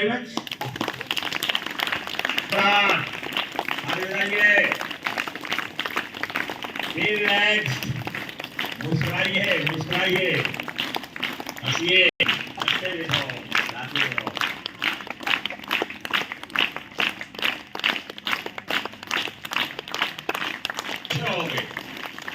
Very much. आगे बताइए। B relaxed, मुस्कुराइए मुस्कुराइए, हंसिए, हंसते रहो, गाते रहो।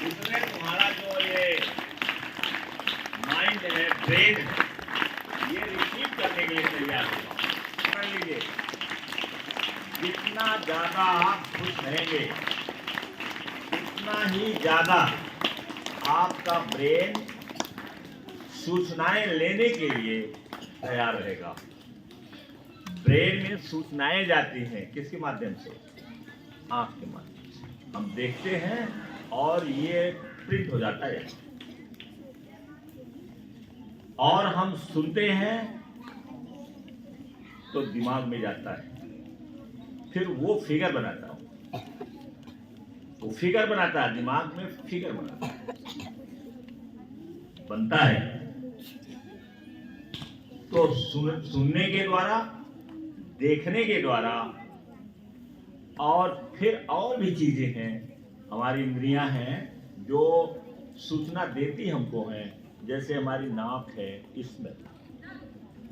इसमें तुम्हारा जो ये माइंड है, ब्रेन है, ये रिसीव करने के लिए तैयार होगा। समझ लीजिए, जितना ज्यादा आप खुश रहेंगे उतना ही ज्यादा आपका ब्रेन सूचनाएं लेने के लिए तैयार रहेगा। ब्रेन में सूचनाएं जाती हैं किसके माध्यम से? आंख के माध्यम से। हम देखते हैं और ये प्रिंट हो जाता है, और हम सुनते हैं तो दिमाग में जाता है, फिर वो फिगर बनाता है, वो फिगर बनाता है, दिमाग में फिगर बनता है। तो सुनने के द्वारा, देखने के द्वारा, और फिर और भी चीजें हैं, हमारी इंद्रियां हैं जो सूचना देती हमको हैं। जैसे हमारी नाक है, इसमें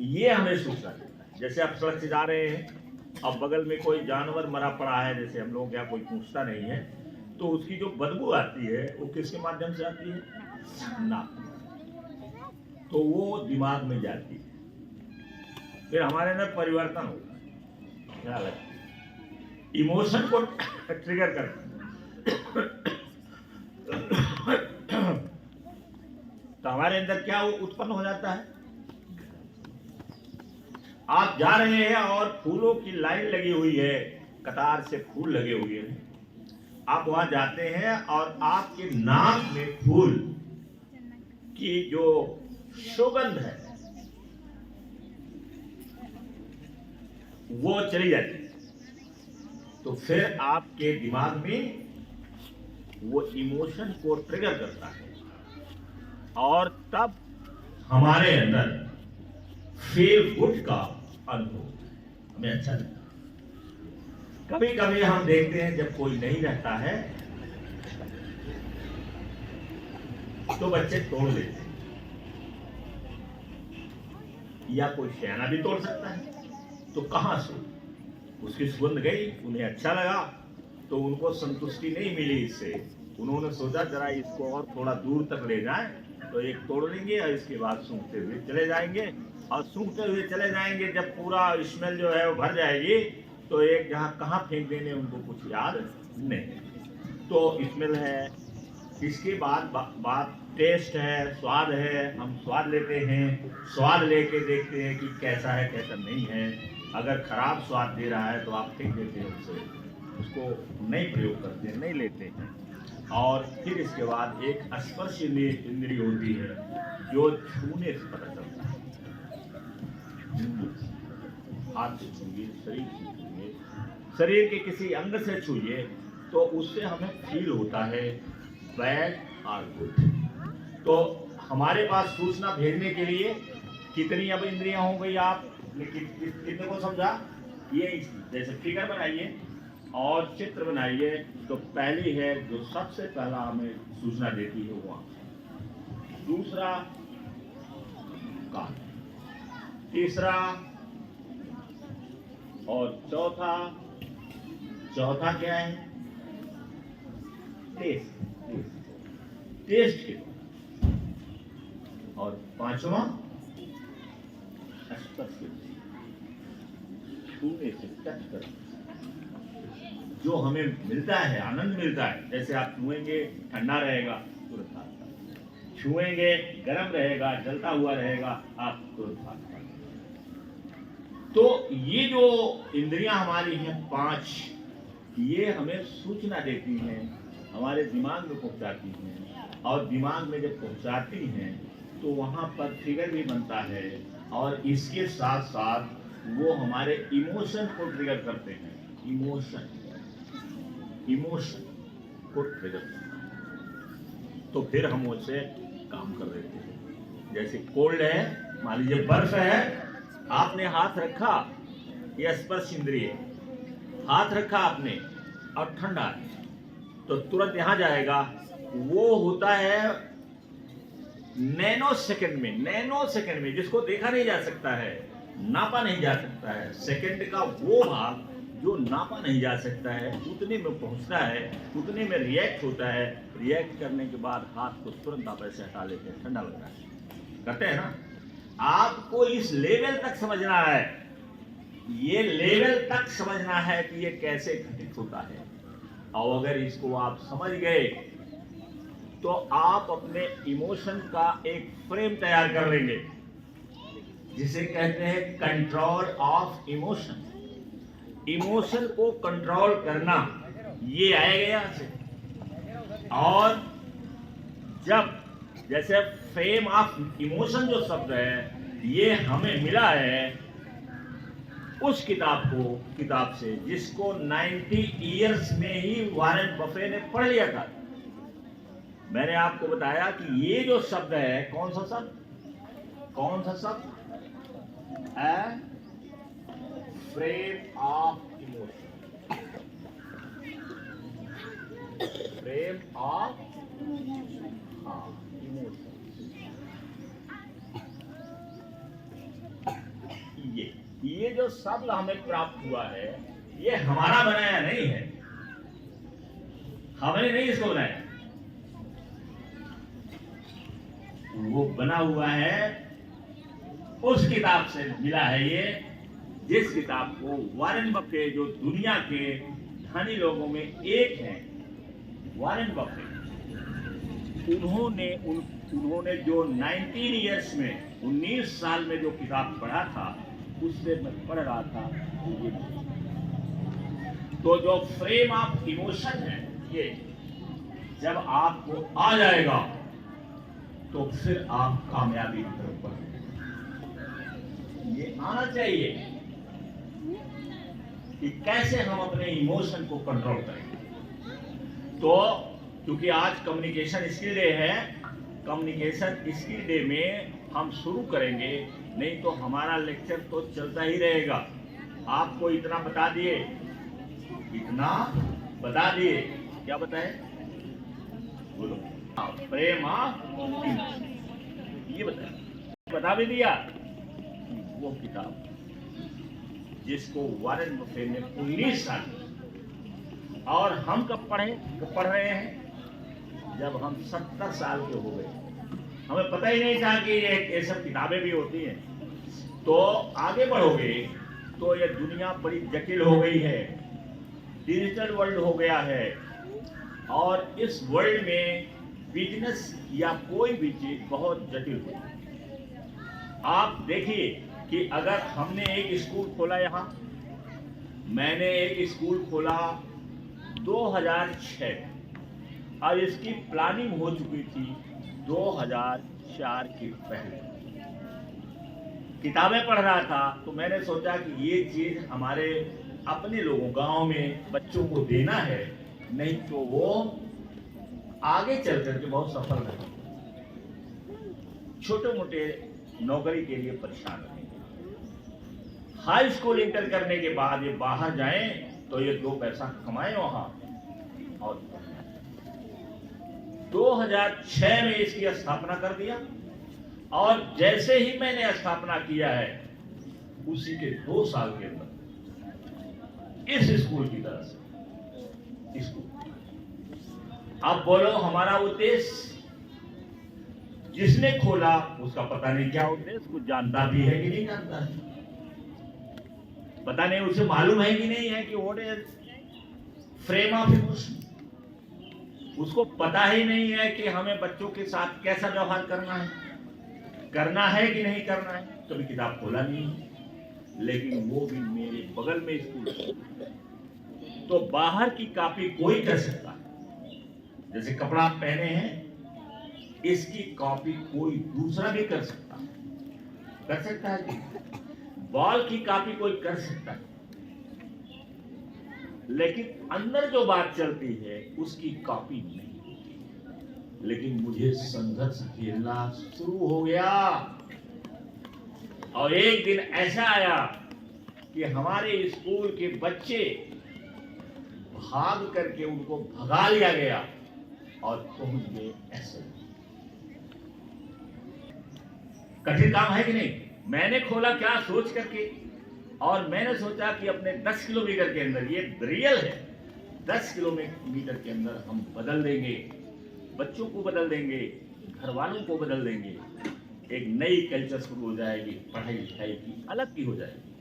ये हमें सूचना देता है। जैसे आप सड़क से जा रहे हैं, अब बगल में कोई जानवर मरा पड़ा है, जैसे हम लोग क्या कोई पूछता नहीं है, तो उसकी जो बदबू आती है वो किसके माध्यम से आती है? नाक। तो वो दिमाग में जाती है, फिर हमारे अंदर परिवर्तन होगा। क्या लगता है? इमोशन को ट्रिगर करता है। तो हमारे अंदर क्या उत्पन्न हो जाता है? आप जा रहे हैं और फूलों की लाइन लगी हुई है, कतार से फूल लगे हुए हैं, आप वहां जाते हैं और आपके नाक में फूल की जो सुगंध है वो चली जाती है। तो फिर आपके दिमाग में वो इमोशन को ट्रिगर करता है, और तब हमारे अंदर फील गुड का अनुभव हमें अच्छा लगता है। कभी कभी हम देखते हैं जब कोई नहीं रहता है तो बच्चे तोड़ लेते हैं, या कोई शहना भी तोड़ सकता है। तो कहां से? उसकी सुगंध गई, उन्हें अच्छा लगा, तो उनको संतुष्टि नहीं मिली इससे। उन्होंने सोचा जरा इसको और थोड़ा दूर तक ले जाएं, तो एक तोड़ लेंगे और इसके बाद सूंघते हुए चले जाएंगे, और सूंघते हुए चले जाएंगे। जब पूरा स्मेल जो है वो भर जाएगी, तो एक जहां कहां फेंक देने उनको कुछ याद नहीं। तो स्मेल है, इसके बाद बात टेस्ट है, स्वाद है। हम स्वाद लेते हैं, स्वाद लेके देखते हैं कि कैसा है कैसा नहीं है। अगर खराब स्वाद दे रहा है तो आप फेंक देते हैं उसे, उसको नहीं प्रयोग करते हैं, नहीं लेते हैं। और फिर इसके बाद एक स्पर्श इंद्रिय होती है जो छूने से पता चलता है। हाथ से छूइए, शरीर से छूइए, शरीर के किसी अंग से छूइए, तो उससे हमें फील होता है बैड और गुड। तो हमारे पास सूचना भेजने के लिए कितनी अब इंद्रियां हो गई? आप कितने को समझा? ये जैसे फिगर बनाइए और चित्र बनाइए, तो पहली है जो सबसे पहला हमें सूचना देती है वो आंख, दूसरा कान, तीसरा और चौथा क्या है? टेस्ट के, और पांचवा स्पर्श, छूने से, टच कर, जो हमें मिलता है, आनंद मिलता है। जैसे आप छुएंगे ठंडा रहेगा, तुरंत हाथ, छुएंगे गर्म रहेगा, जलता हुआ रहेगा, आप तुरंत हाथ। तो ये जो इंद्रियां हमारी हैं 5, ये हमें सूचना देती हैं, हमारे दिमाग में पहुंचाती हैं, और दिमाग में जब पहुंचाती हैं तो वहां पर फिगर भी बनता है, और इसके साथ साथ वो हमारे इमोशन को ट्रिगर करते हैं। इमोशन को ट्रिगर करते हैं, तो फिर हम उससे काम कर रहे थे। जैसे कोल्ड है, मान लीजिए बर्फ है, आपने हाथ रखा ये स्पर्श इंद्रिय, हाथ रखा आपने और ठंडा है तो तुरंत यहां जाएगा। वो होता है नैनो सेकंड में, जिसको देखा नहीं जा सकता है, नापा नहीं जा सकता है। सेकंड का वो भाग जो नापा नहीं जा सकता है, उतने में पहुंचता है, उतने में रिएक्ट होता है। रिएक्ट करने के बाद हाथ को तुरंत आप ऐसे हटा लेते हैं, ठंडा लगता है। करते हैं ना? आपको इस लेवल तक समझना है, ये लेवल तक समझना है कि ये कैसे घटित होता है। और अगर इसको आप समझ गए तो आप अपने इमोशन का एक फ्रेम तैयार कर लेंगे, जिसे कहते हैं कंट्रोल ऑफ इमोशन। इमोशन को कंट्रोल करना, ये आएगा यहां से। और जब जैसे फ्रेम ऑफ इमोशन जो शब्द है ये हमें मिला है उस किताब से जिसको 90 इयर्स में ही वॉरेन बफे ने पढ़ लिया था। मैंने आपको बताया कि ये जो शब्द है, कौन सा शब्द? A frame of emotion, frame of emotion. ये जो शब्द हमें प्राप्त हुआ है ये हमारा बनाया नहीं है, हमने नहीं इसको बनाया, वो बना हुआ है उस किताब से मिला है ये, जिस किताब को वॉरेन बफे, जो दुनिया के धनी लोगों में एक हैं, वॉरेन बफे, उन्होंने जो 19 इयर्स में, 19 साल में जो किताब पढ़ा था उससे मैं पढ़ रहा था। तो जो फ्रेम ऑफ इमोशन है ये जब आपको आ जाएगा तो फिर आप कामयाबी की तरफ बढ़ेंगे। ये आना चाहिए कि कैसे हम अपने इमोशन को कंट्रोल करें। तो क्योंकि आज कम्युनिकेशन स्किल डे है, कम्युनिकेशन स्किल डे में हम शुरू करेंगे, नहीं तो हमारा लेक्चर तो चलता ही रहेगा। आपको इतना बता दिए, क्या बताए? बोलो। प्रेम ये बता भी दिया। वो किताब जिसको वॉरेन बफे ने 19 साल, और हम कब पढ़ रहे हैं? जब हम 70 साल के हो गए। हमें पता ही नहीं था कि ये सब किताबें भी होती हैं। तो आगे बढ़ोगे तो ये दुनिया बड़ी जटिल हो गई है, डिजिटल वर्ल्ड हो गया है, और इस वर्ल्ड में बिजनेस या कोई भी चीज बहुत जटिल हो गई। आप देखिए कि अगर हमने एक स्कूल खोला, यहाँ मैंने एक स्कूल खोला 2006, और इसकी प्लानिंग हो चुकी थी 2004 के पहले। किताबें पढ़ रहा था तो मैंने सोचा कि ये चीज हमारे अपने लोगों, गांव में बच्चों को देना है, नहीं तो वो आगे चल करके बहुत सफल रहे, छोटे मोटे नौकरी के लिए परेशान रहेंगे। हाई स्कूल इंटर करने के बाद ये बाहर जाएं तो ये 2 पैसा कमाएं वहां। और 2006 में इसकी स्थापना कर दिया, और जैसे ही मैंने स्थापना किया है उसी के 2 साल के अंदर इस स्कूल की तरह से अब बोलो हमारा उद्देश्य, जिसने खोला उसका पता नहीं क्या उद्देश्य, कुछ जानता भी है कि नहीं जानता है, पता नहीं उसे मालूम है कि नहीं है कि what is frame of emotion. उसको पता ही नहीं है कि हमें बच्चों के साथ कैसा व्यवहार करना है कि नहीं करना है। कभी किताब खोला नहीं, लेकिन वो भी मेरे बगल में स्कूल। तो बाहर की कॉपी कोई कर सकता है, जैसे कपड़ा आप पहने हैं इसकी कॉपी कोई दूसरा भी कर सकता है। बॉल की कॉपी कोई कर सकता है, लेकिन अंदर जो बात चलती है उसकी कॉपी नहीं होती। लेकिन मुझे संघर्ष खेलना शुरू हो गया, और एक दिन ऐसा आया कि हमारे स्कूल के बच्चे भाग करके उनको भगा लिया गया और पहुंच गए ऐसे। कठिन काम है कि नहीं? मैंने खोला क्या सोच करके, और मैंने सोचा कि अपने 10 किलोमीटर के अंदर, ये रियल है, 10 किलोमीटर के अंदर हम बदल देंगे, बच्चों को बदल देंगे, घर वालों को बदल देंगे, एक नई कल्चर शुरू हो जाएगी, पढ़ाई लिखाई की अलग की हो जाएगी।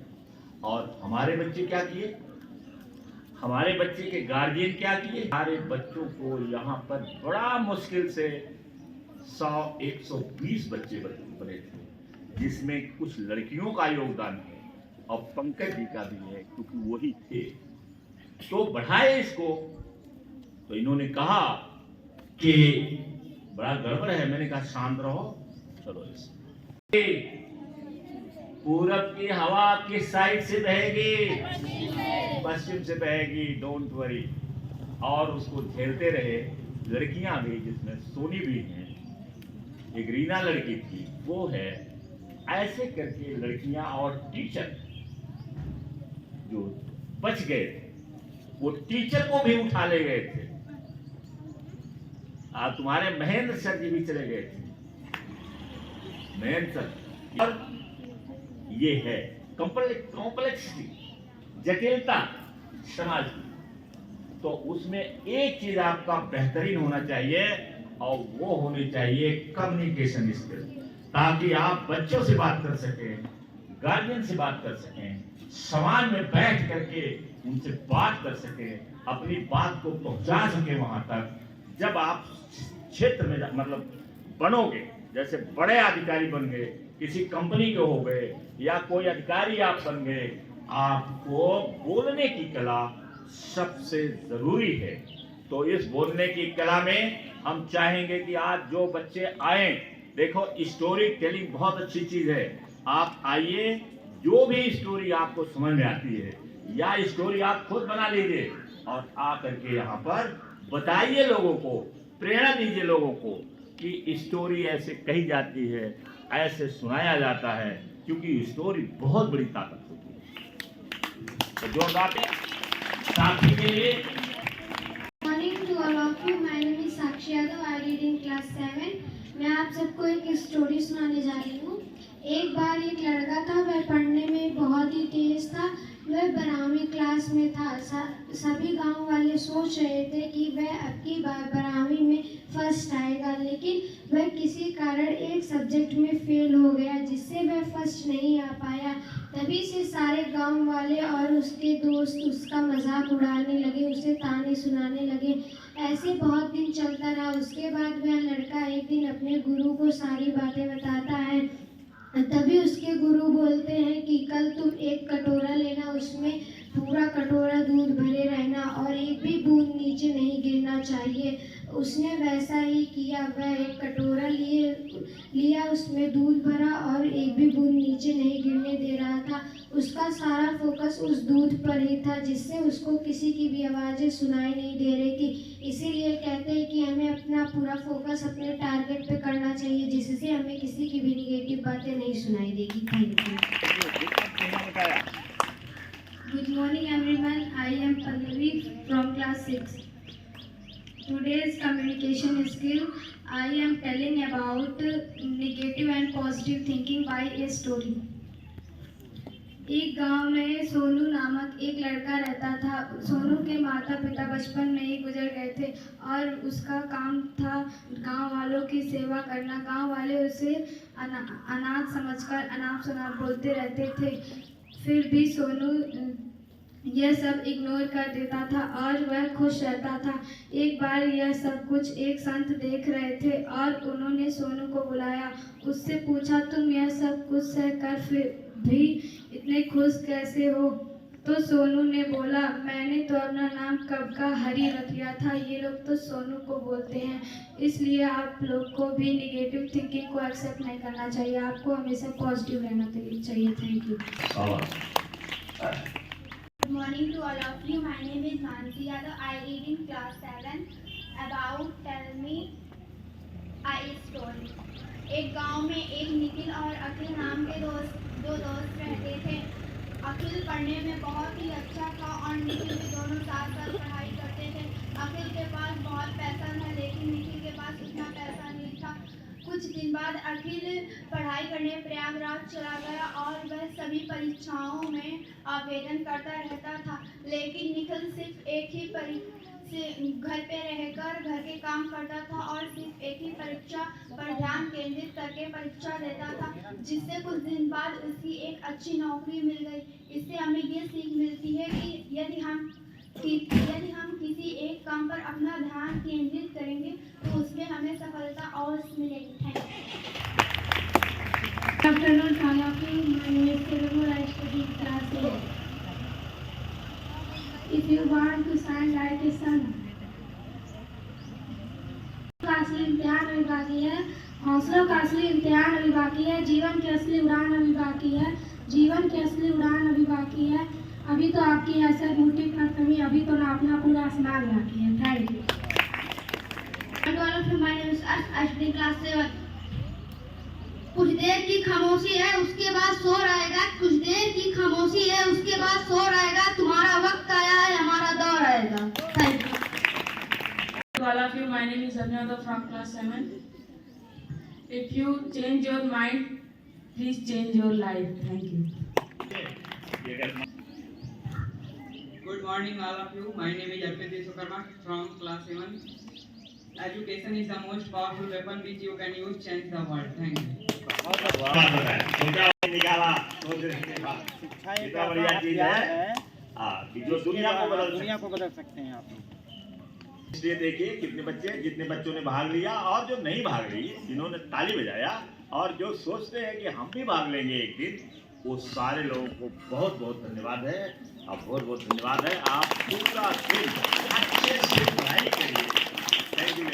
और हमारे बच्चे क्या किए, हमारे बच्चे के गार्जियन क्या किए, हमारे बच्चों को यहाँ पर बड़ा मुश्किल से 100-120 बच्चे बने थे, जिसमें कुछ लड़कियों का योगदान है और पंकज जी का भी है, क्योंकि वही थे। तो बढ़ाए इसको। तो इन्होंने कहा कि बड़ा गड़बड़ है। मैंने कहा शांत रहो, चलो इसे पूरब की हवा किस साइड से बहेगी? पश्चिम से बहेगी, डोंट वरी। और उसको झेलते रहे। लड़कियां भी, जिसमें सोनी भी हैं, एक रीना लड़की थी, वो है, ऐसे करके लड़कियां और टीचर जो बच गए थे, वो टीचर को भी उठा ले गए थे। तुम्हारे महेंद्र सर जी भी चले गए थे, महेंद्र सर। और ये है कॉम्प्लेक्सिटी, जटिलता समाज की। तो उसमें एक चीज आपका बेहतरीन होना चाहिए, और वो होनी चाहिए कम्युनिकेशन स्किल, ताकि आप बच्चों से बात कर सकें, गार्जियन से बात कर सकें, समाज में बैठ करके उनसे बात कर सकें, अपनी बात को पहुंचा सके वहां तक। जब आप क्षेत्र में मतलब बनोगे, जैसे बड़े अधिकारी बन गए, किसी कंपनी के हो गए, या कोई अधिकारी आप बन गए, आपको बोलने की कला सबसे जरूरी है। तो इस बोलने की कला में हम चाहेंगे कि आज जो बच्चे आए, देखो स्टोरी टेलिंग बहुत अच्छी चीज है। आप आइए, जो भी स्टोरी आपको समझ में आती है, या स्टोरी आप खुद बना लीजिए और आ करके यहाँ पर बताइए, लोगों को प्रेरणा दीजिए, लोगों को कि स्टोरी ऐसे कही जाती है, ऐसे सुनाया जाता है, क्योंकि स्टोरी बहुत बड़ी ताकत होती है। तो जो बातें साथी के लिए। Morning to all of you, my name is Sakshi Yadav, I read in class 7। मैं आप सबको एक स्टोरी सुनाने जा रही हूँ। एक बार एक लड़का था, वह पढ़ने में बहुत ही तेज था। वह 12वीं क्लास में था। सभी गांव वाले सोच रहे थे कि वह अब की बार 12वीं में फर्स्ट आएगा, लेकिन वह किसी कारण एक सब्जेक्ट में फेल हो गया, जिससे वह फर्स्ट नहीं आ पाया। तभी से सारे गांव वाले और उसके दोस्त उसका मजाक उड़ाने लगे, उसे ताने सुनाने लगे। ऐसे बहुत दिन चलता रहा। उसके बाद वह लड़का एक दिन अपने गुरु को सारी बातें बताता है। तभी उसके गुरु बोलते हैं कि कल तुम एक कटोरा लेना, उसमें पूरा कटोरा दूध भरे रहना और एक भी बूंद नीचे नहीं गिरना चाहिए। उसने वैसा ही किया। वह एक कटोरा लिया, उसमें दूध भरा और एक भी बूंद नीचे नहीं गिरने दे रहा था। उसका सारा फोकस उस दूध पर ही था, जिससे उसको किसी की भी आवाज़ें सुनाई नहीं दे रही थी। इसीलिए कहते हैं कि हमें अपना पूरा फोकस अपने टारगेट पे करना चाहिए, जिससे हमें किसी की भी निगेटिव बातें नहीं सुनाई देगी। Thank you. Good morning everyone, I am Pallavi from class 6. Today's communication skill, I am telling about negative and positive thinking by a story. एक गांव में सोनू नामक एक लड़का रहता था। सोनू के माता पिता बचपन में ही गुजर गए थे और उसका काम था गांव वालों की सेवा करना। गांव वाले उसे अनाथ समझकर अनाप शनाप बोलते रहते थे। फिर भी सोनू यह सब इग्नोर कर देता था और वह खुश रहता था। एक बार यह सब कुछ एक संत देख रहे थे और उन्होंने सोनू को बुलाया। उससे पूछा, तुम यह सब कुछ सह कर फिर भी इतने खुश कैसे हो? तो सोनू ने बोला, मैंने तो अपना नाम कब का हरी रख लिया था। ये लोग तो सोनू को बोलते हैं। इसलिए आप लोग को भी निगेटिव थिंकिंग को एक्सेप्ट नहीं करना चाहिए। आपको हमेशा पॉजिटिव रहना चाहिए। Thank you. Good morning to all of you. My name is Mansi Yadav. I read in class 7. About tell me a story. एक गांव में एक निखिल और अखिल नाम के दो दोस्त रहते थे। अखिल पढ़ने में बहुत ही अच्छा था और निखिल भी दोनों साथ साथ पढ़ाई करते थे। अखिल के पास बहुत पैसा था लेकिन निखिल के पास उतना पैसा नहीं था। कुछ दिन बाद अखिल पढ़ाई करने प्रयागराज चला गया और वह सभी परीक्षाओं में आवेदन करता रहता था, लेकिन निखिल सिर्फ एक ही घर पे रहकर घर के काम करता था और सिर्फ एक ही परीक्षा पर ध्यान केंद्रित करके परीक्षा देता था, जिससे कुछ दिन बाद उसकी एक अच्छी नौकरी मिल गई। इससे हमें ये सीख मिलती है कि यदि हम किसी एक काम पर अपना ध्यान केंद्रित करेंगे तो उसमें हमें सफलता अवश्य मिलेगी। Thank you. Afternoon all of you. My name is Telugu. I study class 8. If you want to shine like a sun. का असली इम्तिहान अभी बाकी है, हौसलों का असली इम्तिहान अभी बाकी है, जीवन की असली उड़ान अभी बाकी है, जीवन की असली उड़ान अभी बाकी है। अभी तो आपकी हैसियत मुट्ठी भर कमी, अभी तो नापना पूरा आसमान बाकी है। Thank you. My name is Ash. I study class 7. कुछ देर की खामोशी है उसके बाद शोर आएगा, कुछ देर की खामोशी है उसके बाद शोर आएगा, तुम्हारा वक्त आया है हमारा दौर आएगा। Thank you. To all of you, my name is Abhinada from class 7. If you change your mind, please change your life. Thank you. Good morning, all of you. My name is Arpit Vishwakarma from class 7. Education is the most powerful weapon which you can use to change the world. Thank you. निकाला सोचने के बाद इतना बढ़िया चीज है कि जो दुनिया को बदल सकते हैं आप। इसलिए देखिए कितने बच्चे, जितने बच्चों ने भाग लिया और जो नहीं भाग लिए, जिन्होंने ताली बजाया और जो सोचते हैं कि हम भी भाग लेंगे एक दिन, वो सारे लोगों को बहुत बहुत धन्यवाद है। आप बहुत बहुत धन्यवाद है। आप पूरा दिन अच्छे से पढ़ाई करिए। Thank you.